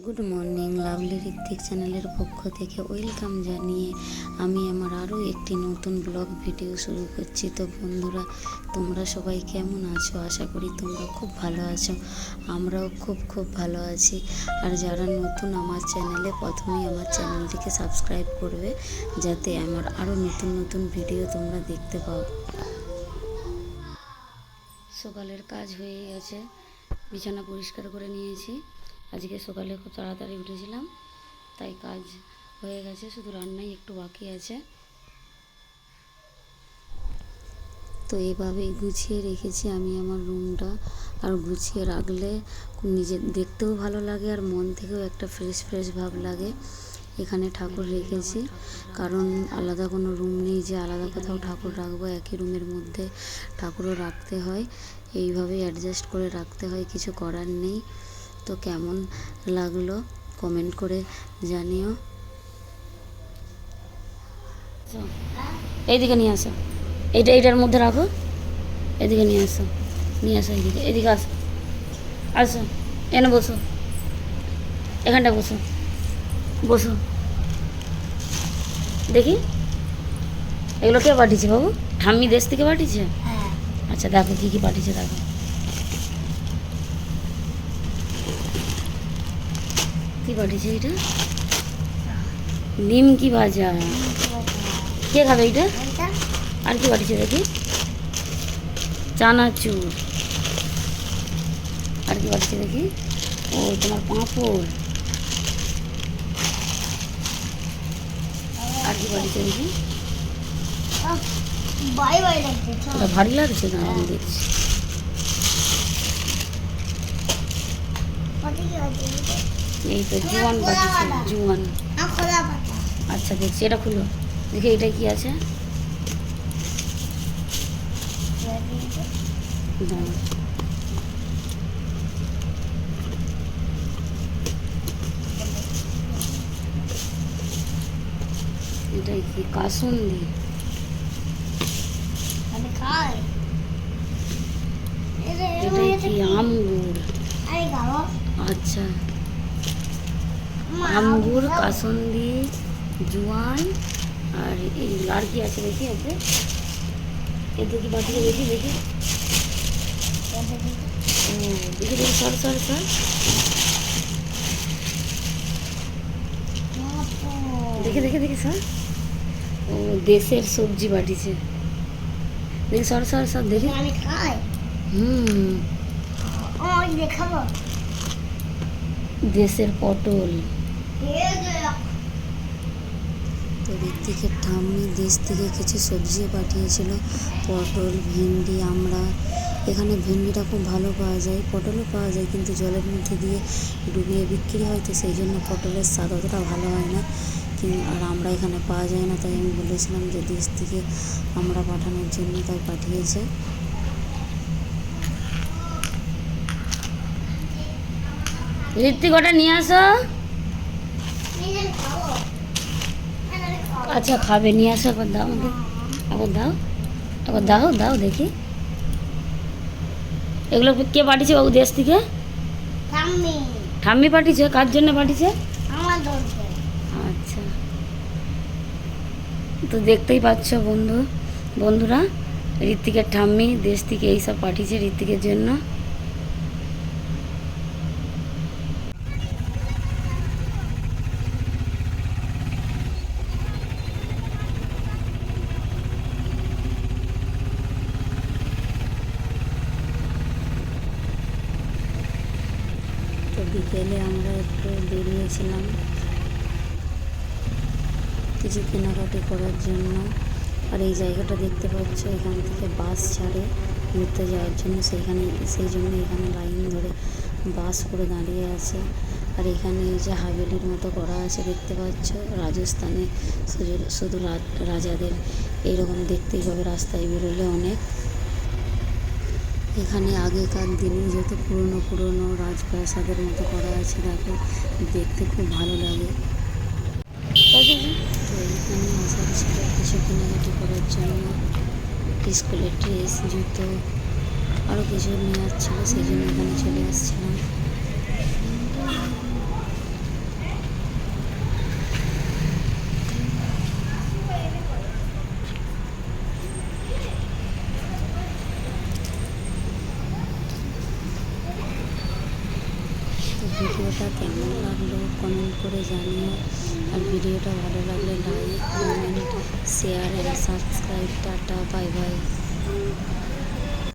Good morning, lovely Hrithik চ্যানেলের পক্ষ থেকে ওয়েলকাম জানিয়ে আমি আমার আরও একটি নতুন ব্লগ ভিডিও শুরু করছি। তো বন্ধুরা, তোমরা সবাই কেমন আছো? আশা করি তোমরা খুব ভালো আছো। আমরাও খুব ভালো আছি। আর যারা নতুন আমার চ্যানেলে, প্রথমেই আমার চ্যানেলটিকে সাবস্ক্রাইব করবে, যাতে আমার আরও নতুন ভিডিও তোমরা দেখতে পাও। সকালের কাজ হয়ে গেছে, বিছানা পরিষ্কার করে নিয়েছি। আজকে সকালে খুব তাড়াতাড়ি উঠেছিলাম, তাই কাজ হয়ে গেছে, শুধু রান্নাই একটু বাকি আছে। তো এভাবেই গুছিয়ে রেখেছি আমি আমার রুমটা। আর গুছিয়ে রাখলে নিজের দেখতেও ভালো লাগে, আর মন থেকেও একটা ফ্রেশ ভাব লাগে। এখানে ঠাকুর রেখেছি, কারণ আলাদা কোনো রুম নেই যে আলাদা কোথাও ঠাকুর রাখবো। একই রুমের মধ্যে ঠাকুরও রাখতে হয়, এইভাবেই অ্যাডজাস্ট করে রাখতে হয়, কিছু করার নেই। তো কেমন লাগলো কমেন্ট করে জানিও। এইদিকে নিয়ে আসো, এইটার মধ্যে রাখো, এদিকে নিয়ে আসো, এদিকে আসো, আসো, এনে বসো, এখানটা বসো। দেখি এগুলো কে পাঠিয়েছে বাবু? ঠাম্মি দেশ থেকে পাঠিয়েছে? আচ্ছা, দেখো কি পাঠিয়েছে, দেখো। কি পাঠিয়েছে এটা? নিমকি ভাজা। কে খাবে এটা? আর কি পাঠিয়েছে দেখি? চানাচুর। আর কি পাঠিয়েছে দেখি? ও, তোমার পাঁপড়। আর কি পাঠিয়েছে দেখি? এটা ভারী লাগছে না? আমি দেখছি। এই তো জোয়ান পাঠিয়েছে, জোয়ান। আচ্ছা, দেখছি, এটা খুলো দেখি, এটা কি আছে। এটা কি? কাসুন্দি। এটা কি? আমগুড়। আচ্ছা, আমগুড়, কাসুন্দি, জোয়ান, আর এই আর কি আছে দেখি। এতে কি পাঠিয়ে দেখি। ও, দেখি সর। দেখি সর। ও, দেশের সবজি পাঠিয়েছে, দেখি সর দেখি। দেশের পটল। তো ঋত্বিকের ঠাম্মি দেশ থেকে কিছু সবজিও পাঠিয়েছিল, পটল, ভেন্ডি, আমড়া। এখানে ভেন্ডিটা খুব ভালো পাওয়া যায়, পটলও পাওয়া যায়, কিন্তু জলের মধ্যে দিয়ে ডুবিয়ে বিক্রি হয়, তো সেই জন্য পটলের স্বাদ অতটা ভালো হয় না। আর আমরা এখানে পাওয়া যায় না, তাই আমি বলেছিলাম যে দেশ থেকে আমরা পাঠানোর জন্য, তাই পাঠিয়েছে। ঋত্বিক, ওটা নিয়ে আসো। আচ্ছা, খাবে, নিয়ে আসো, একবার দাও আমাকে, একবার দাও দেখি। এগুলো কে পাঠিয়েছে বাবু দেশ থেকে? ঠাম্মি পাঠিয়েছে। কার জন্য পাঠিয়েছে? আচ্ছা, তো দেখতেই পাচ্ছ বন্ধুরা, ঋত্বিকের ঠাম্মি দেশ থেকে এইসব পাঠিয়েছে ঋত্বিকের জন্য। তো বিকেলে আমরা একটু বেরিয়েছিলাম কিছু কেনাকাটি করার জন্য। আর এই জায়গাটা দেখতে পাচ্ছ, এখান থেকে বাস ছাড়ে ঘুরতে যাওয়ার জন্য, সেই জন্য এখানে লাইন ধরে বাস করে দাঁড়িয়ে আছে। আর এখানে এই যে হাভেলির মতো করা আছে দেখতে পাচ্ছ, রাজস্থানে শুধু রাজাদের এইরকম দেখতেই হবে রাস্তায় বেরোলে অনেক। এখানে আগেকার দিনে যত পুরনো রাজপ্রাসাদের মতো করা আছে, দেখো, দেখতে খুব ভালো লাগে। তো এখানে আসার ছিল কিছু কেনাকাটি করার জন্য, স্কুলের ড্রেস, জুতো, আরও কিছু নেওয়ার ছিল, সেই জন্য এখানে চলে আসছিলাম। ভিডিওটা কেমন লাগলো কমেন্ট করে জানিও। আর ভিডিওটা ভালো লাগলে like, comment, share and subscribe. Tata, bye bye.